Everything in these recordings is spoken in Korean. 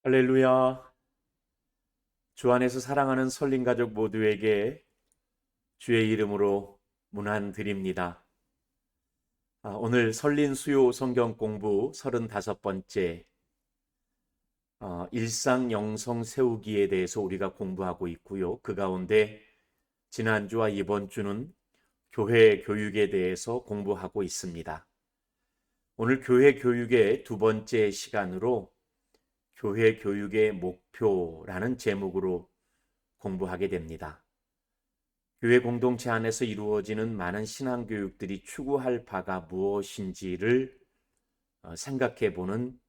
할렐루야. 주 안에서 사랑하는 설린 가족 모두에게 주의 이름으로 문안드립니다. 오늘 설린 수요 성경 공부 35번째 일상 영성 세우기에 대해서 우리가 공부하고 있고요. 그 가운데 지난주와 이번 주는 교회 교육에 대해서 공부하고 있습니다. 오늘 교회 교육의 두 번째 시간으로 교회 교육의 목표라는 제목으로 공부하게 됩니다. 교회 공동체 안에서 이루어지는 많은 신앙교육들이 추구할 바가 무엇인지를 생각해 보는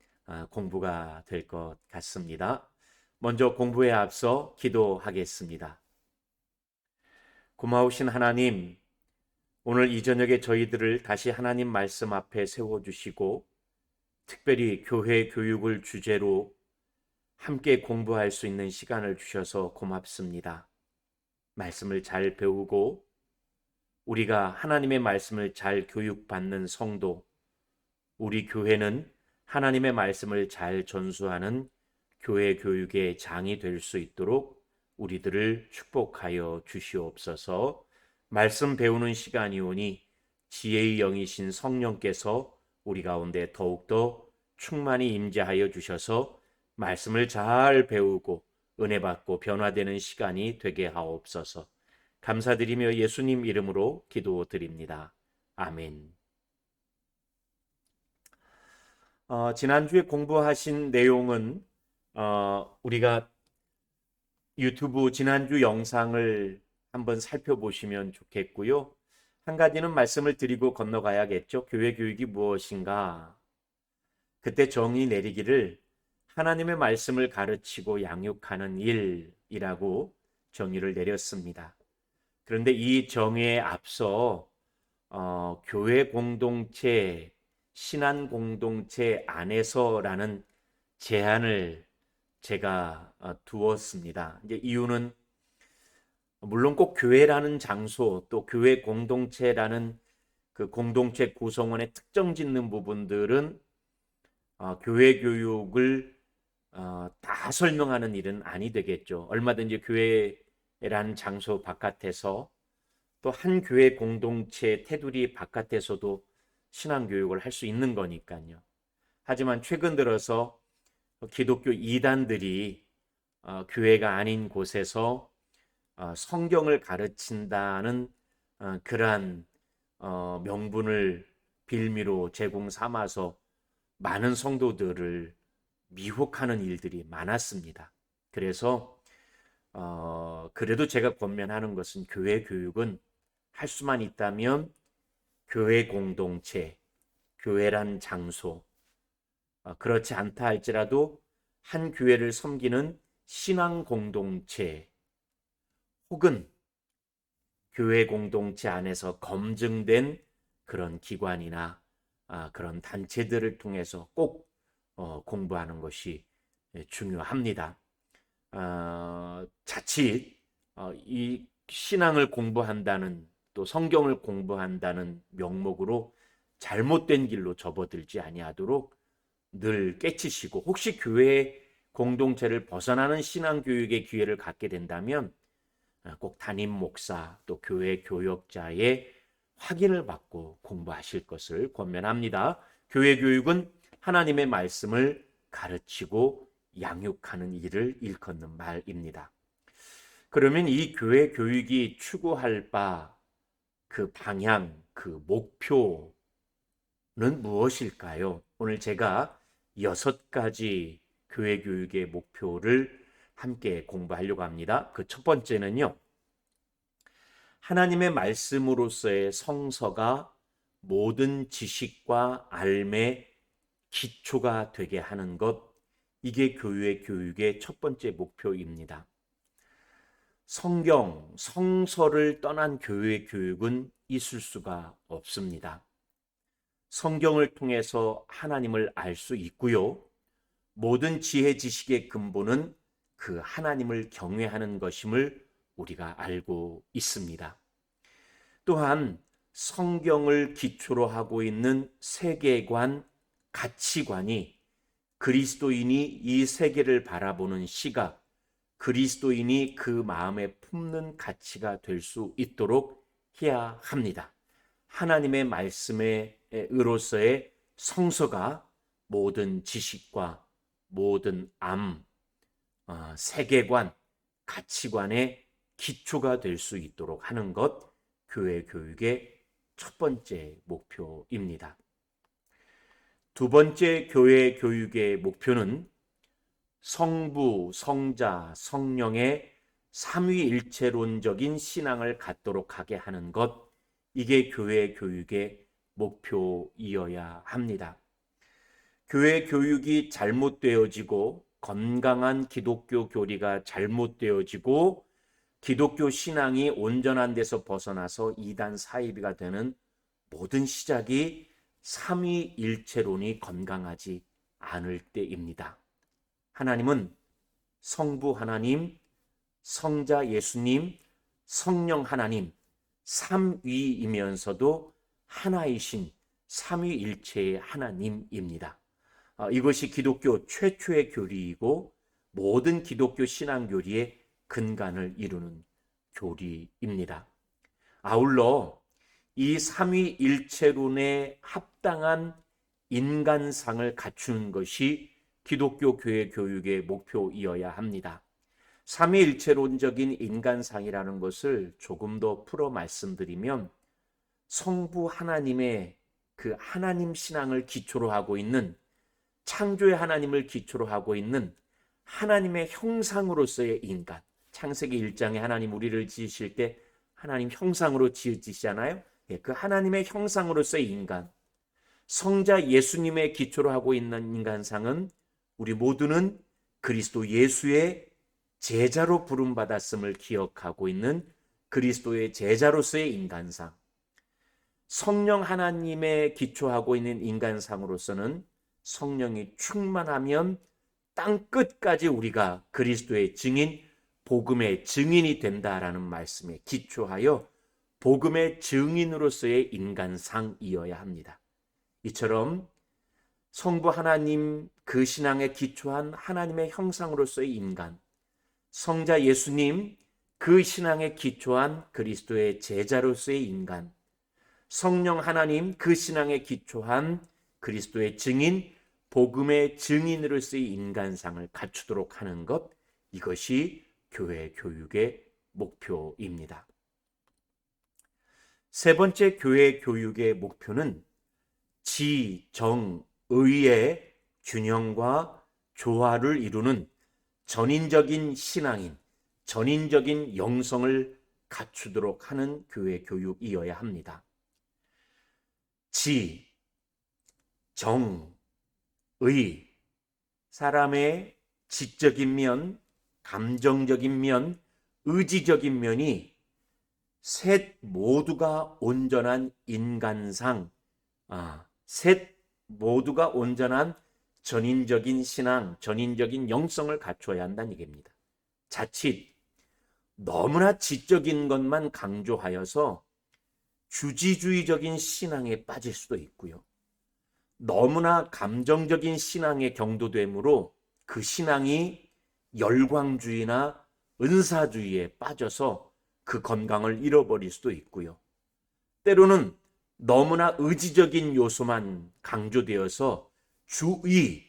공부가 될 것 같습니다. 먼저 공부에 앞서 기도하겠습니다. 고마우신 하나님, 오늘 이 저녁에 저희들을 다시 하나님 말씀 앞에 세워주시고 특별히 교회 교육을 주제로 함께 공부할 수 있는 시간을 주셔서 고맙습니다. 말씀을 잘 배우고 우리가 하나님의 말씀을 잘 교육받는 성도, 우리 교회는 하나님의 말씀을 잘 전수하는 교회 교육의 장이 될 수 있도록 우리들을 축복하여 주시옵소서. 말씀 배우는 시간이 오니 지혜의 영이신 성령께서 우리 가운데 더욱더 충만히 임재하여 주셔서 말씀을 잘 배우고 은혜 받고 변화되는 시간이 되게 하옵소서. 감사드리며 예수님 이름으로 기도드립니다. 아멘. 지난주에 공부하신 내용은 우리가 유튜브 지난주 영상을 한번 살펴보시면 좋겠고요. 한 가지는 말씀을 드리고 건너가야겠죠. 교회 교육이 무엇인가? 그때 정의 내리기를 하나님의 말씀을 가르치고 양육하는 일이라고 정의를 내렸습니다. 그런데 이 정의에 앞서 교회 공동체, 신앙 공동체 안에서라는 제한을 제가 두었습니다. 이제 이유는 물론 꼭 교회라는 장소 또 교회 공동체라는 그 공동체 구성원의 특정 짓는 부분들은 교회 교육을 다 설명하는 일은 아니 되겠죠. 얼마든지 교회라는 장소 바깥에서 또 한 교회 공동체 테두리 바깥에서도 신앙교육을 할 수 있는 거니까요. 하지만 최근 들어서 기독교 이단들이 교회가 아닌 곳에서 성경을 가르친다는 그러한 명분을 빌미로 제공 삼아서 많은 성도들을 미혹하는 일들이 많았습니다. 그래서 그래도 제가 권면하는 것은 교회 교육은 할 수만 있다면 교회 공동체, 교회란 장소, 그렇지 않다 할지라도 한 교회를 섬기는 신앙 공동체 혹은 교회 공동체 안에서 검증된 그런 기관이나 그런 단체들을 통해서 꼭 공부하는 것이 중요합니다. 자칫 이 신앙을 공부한다는 또 성경을 공부한다는 명목으로 잘못된 길로 접어들지 아니하도록 늘 깨치시고 혹시 교회 공동체를 벗어나는 신앙 교육의 기회를 갖게 된다면 꼭 담임 목사 또 교회 교역자의 확인을 받고 공부하실 것을 권면합니다. 교회 교육은 하나님의 말씀을 가르치고 양육하는 일을 일컫는 말입니다. 그러면 이 교회 교육이 추구할 바 그 방향, 그 목표는 무엇일까요? 오늘 제가 6가지 교회 교육의 목표를 함께 공부하려고 합니다. 그 첫 번째는요. 하나님의 말씀으로서의 성서가 모든 지식과 알매 기초가 되게 하는 것, 이게 교회 교육의 첫 번째 목표입니다. 성경, 성서를 떠난 교회 교육은 있을 수가 없습니다. 성경을 통해서 하나님을 알 수 있고요. 모든 지혜 지식의 근본은 그 하나님을 경외하는 것임을 우리가 알고 있습니다. 또한 성경을 기초로 하고 있는 세계관, 가치관이 그리스도인이 이 세계를 바라보는 시각, 그리스도인이 그 마음에 품는 가치가 될 수 있도록 해야 합니다. 하나님의 말씀에 의로서의 성서가 모든 지식과 모든 세계관, 가치관의 기초가 될 수 있도록 하는 것, 교회 교육의 첫 번째 목표입니다. 두 번째 교회 교육의 목표는 성부, 성자, 성령의 삼위일체론적인 신앙을 갖도록 하게 하는 것, 이게 교회 교육의 목표이어야 합니다. 교회 교육이 잘못되어지고 건강한 기독교 교리가 잘못되어지고 기독교 신앙이 온전한 데서 벗어나서 이단 사이비가 되는 모든 시작이 삼위일체론이 건강하지 않을 때입니다. 하나님은 성부 하나님, 성자 예수님, 성령 하나님, 삼위이면서도 하나이신 삼위일체의 하나님입니다. 이것이 기독교 최초의 교리이고 모든 기독교 신앙교리의 근간을 이루는 교리입니다. 아울러 이 삼위일체론에 합당한 인간상을 갖추는 것이 기독교 교회 교육의 목표이어야 합니다. 삼위일체론적인 인간상이라는 것을 조금 더 풀어 말씀드리면 성부 하나님의 그 하나님 신앙을 기초로 하고 있는, 창조의 하나님을 기초로 하고 있는 하나님의 형상으로서의 인간, 창세기 1장에 하나님 우리를 지으실 때 하나님 형상으로 지으시잖아요. 그 하나님의 형상으로서의 인간, 성자 예수님의 기초로 하고 있는 인간상은 우리 모두는 그리스도 예수의 제자로 부름받았음을 기억하고 있는 그리스도의 제자로서의 인간상, 성령 하나님의 기초하고 있는 인간상으로서는 성령이 충만하면 땅 끝까지 우리가 그리스도의 증인, 복음의 증인이 된다라는 말씀에 기초하여 복음의 증인으로서의 인간상이어야 합니다. 이처럼 성부 하나님 그 신앙에 기초한 하나님의 형상으로서의 인간, 성자 예수님 그 신앙에 기초한 그리스도의 제자로서의 인간, 성령 하나님 그 신앙에 기초한 그리스도의 증인, 복음의 증인으로서의 인간상을 갖추도록 하는 것, 이것이 교회 교육의 목표입니다. 세 번째 교회 교육의 목표는 지, 정, 의의 균형과 조화를 이루는 전인적인 신앙인, 전인적인 영성을 갖추도록 하는 교회 교육이어야 합니다. 지, 정, 의, 사람의 지적인 면, 감정적인 면, 의지적인 면이 셋 모두가 온전한 인간상, 셋 모두가 온전한 전인적인 신앙, 전인적인 영성을 갖춰야 한다는 얘기입니다. 자칫 너무나 지적인 것만 강조하여서 주지주의적인 신앙에 빠질 수도 있고요. 너무나 감정적인 신앙에 경도되므로 그 신앙이 열광주의나 은사주의에 빠져서 그 건강을 잃어버릴 수도 있고요. 때로는 너무나 의지적인 요소만 강조되어서 주의,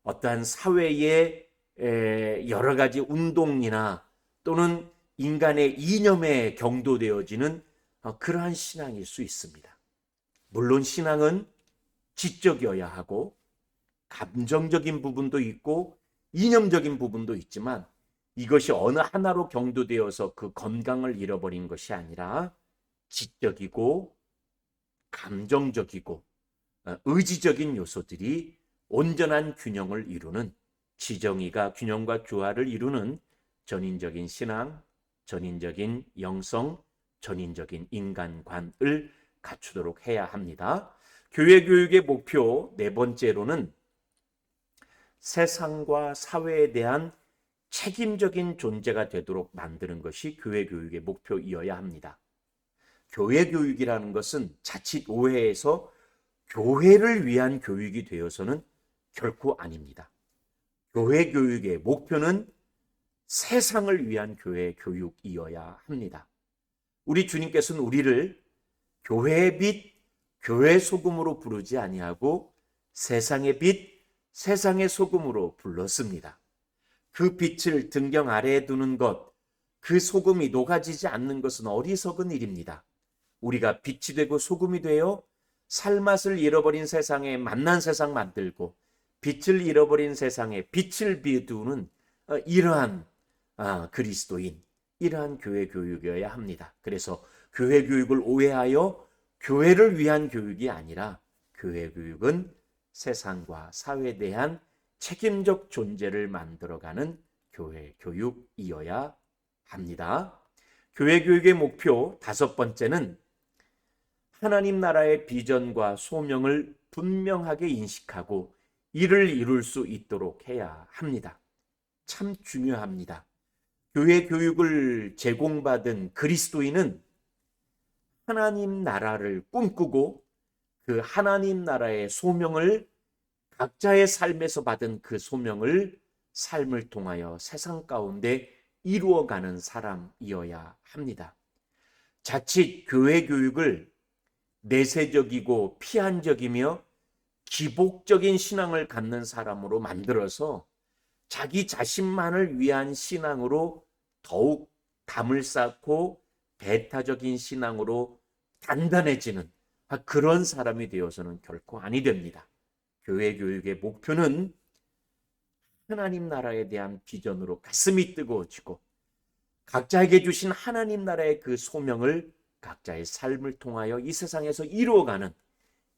어떠한 사회의 여러 가지 운동이나 또는 인간의 이념에 경도되어지는 그러한 신앙일 수 있습니다. 물론 신앙은 지적이어야 하고 감정적인 부분도 있고 이념적인 부분도 있지만 이것이 어느 하나로 경도되어서 그 건강을 잃어버린 것이 아니라 지적이고 감정적이고 의지적인 요소들이 온전한 균형을 이루는, 지정의가 균형과 조화를 이루는 전인적인 신앙, 전인적인 영성, 전인적인 인간관을 갖추도록 해야 합니다. 교회 교육의 목표 네 번째로는 세상과 사회에 대한 책임적인 존재가 되도록 만드는 것이 교회 교육의 목표이어야 합니다. 교회 교육이라는 것은 자칫 오해해서 교회를 위한 교육이 되어서는 결코 아닙니다. 교회 교육의 목표는 세상을 위한 교회 교육이어야 합니다. 우리 주님께서는 우리를 교회의 빛, 교회 소금으로 부르지 아니하고 세상의 빛, 세상의 소금으로 불렀습니다. 그 빛을 등경 아래에 두는 것, 그 소금이 녹아지지 않는 것은 어리석은 일입니다. 우리가 빛이 되고 소금이 되어 살맛을 잃어버린 세상에 맛난 세상 만들고 빛을 잃어버린 세상에 빛을 비두는 이러한 그리스도인, 이러한 교회 교육이어야 합니다. 그래서 교회 교육을 오해하여 교회를 위한 교육이 아니라 교회 교육은 세상과 사회에 대한 책임적 존재를 만들어가는 교회 교육이어야 합니다. 교회 교육의 목표 5번째는 하나님 나라의 비전과 소명을 분명하게 인식하고 이를 이룰 수 있도록 해야 합니다. 참 중요합니다. 교회 교육을 제공받은 그리스도인은 하나님 나라를 꿈꾸고 그 하나님 나라의 소명을 각자의 삶에서 받은 그 소명을 삶을 통하여 세상 가운데 이루어가는 사람이어야 합니다. 자칫 교회 교육을 내세적이고 피한적이며 기복적인 신앙을 갖는 사람으로 만들어서 자기 자신만을 위한 신앙으로 더욱 담을 쌓고 배타적인 신앙으로 단단해지는 그런 사람이 되어서는 결코 아니 됩니다. 교회 교육의 목표는 하나님 나라에 대한 비전으로 가슴이 뜨거워지고 각자에게 주신 하나님 나라의 그 소명을 각자의 삶을 통하여 이 세상에서 이루어가는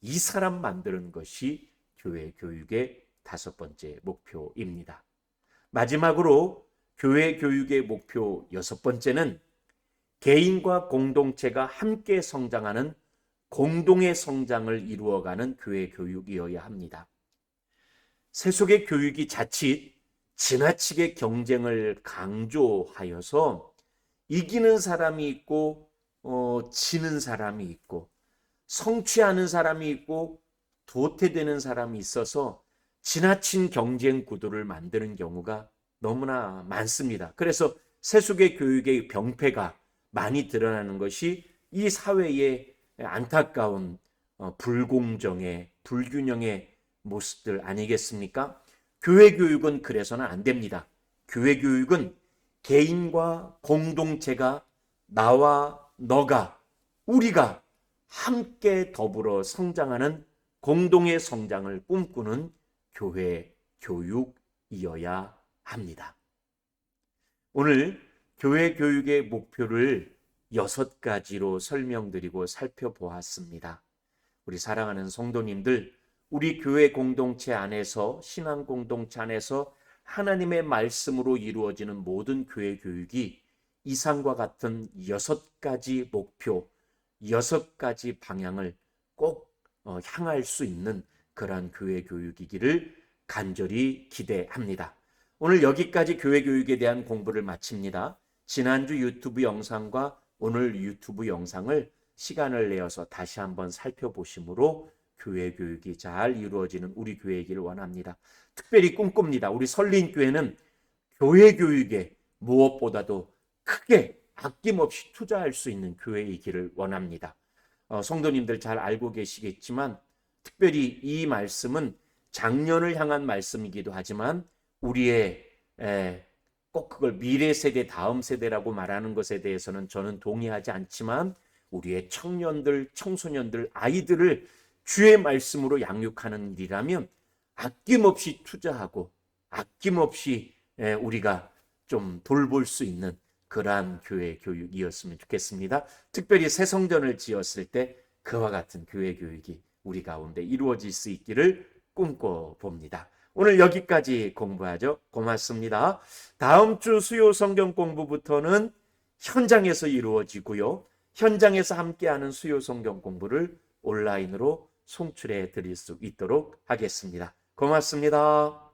이 사람 만드는 것이 교회 교육의 5번째 목표입니다. 마지막으로 교회 교육의 목표 6번째는 개인과 공동체가 함께 성장하는 공동의 성장을 이루어가는 교회 교육이어야 합니다. 세속의 교육이 자칫 지나치게 경쟁을 강조하여서 이기는 사람이 있고 지는 사람이 있고 성취하는 사람이 있고 도태되는 사람이 있어서 지나친 경쟁 구도를 만드는 경우가 너무나 많습니다. 그래서 세속의 교육의 병폐가 많이 드러나는 것이 이 사회의 안타까운 불공정의 불균형의 모습들 아니겠습니까? 교회 교육은 그래서는 안 됩니다. 교회 교육은 개인과 공동체가 나와 너가 우리가 함께 더불어 성장하는 공동의 성장을 꿈꾸는 교회 교육이어야 합니다. 오늘 교회 교육의 목표를 6가지로 설명드리고 살펴보았습니다. 우리 사랑하는 성도님들, 우리 교회 공동체 안에서 신앙 공동체 안에서 하나님의 말씀으로 이루어지는 모든 교회 교육이 이상과 같은 6가지 목표, 6가지 방향을 꼭 향할 수 있는 그러한 교회 교육이기를 간절히 기대합니다. 오늘 여기까지 교회 교육에 대한 공부를 마칩니다. 지난주 유튜브 영상과 오늘 유튜브 영상을 시간을 내어서 다시 한번 살펴보심으로 교회 교육이 잘 이루어지는 우리 교회이기를 원합니다. 특별히 꿈꿉니다. 우리 설린교회는 교회 교육에 무엇보다도 크게 아낌없이 투자할 수 있는 교회이기를 원합니다. 성도님들 잘 알고 계시겠지만 특별히 이 말씀은 장년을 향한 말씀이기도 하지만 우리의 꼭 그걸 미래 세대, 다음 세대라고 말하는 것에 대해서는 저는 동의하지 않지만 우리의 청년들, 청소년들, 아이들을 주의 말씀으로 양육하는 일이라면 아낌없이 투자하고 아낌없이 우리가 좀 돌볼 수 있는 그러한 교회 교육이었으면 좋겠습니다. 특별히 새 성전을 지었을 때 그와 같은 교회 교육이 우리 가운데 이루어질 수 있기를 꿈꿔봅니다. 오늘 여기까지 공부하죠. 고맙습니다. 다음 주 수요 성경 공부부터는 현장에서 이루어지고요. 현장에서 함께하는 수요 성경 공부를 온라인으로 송출해 드릴 수 있도록 하겠습니다. 고맙습니다.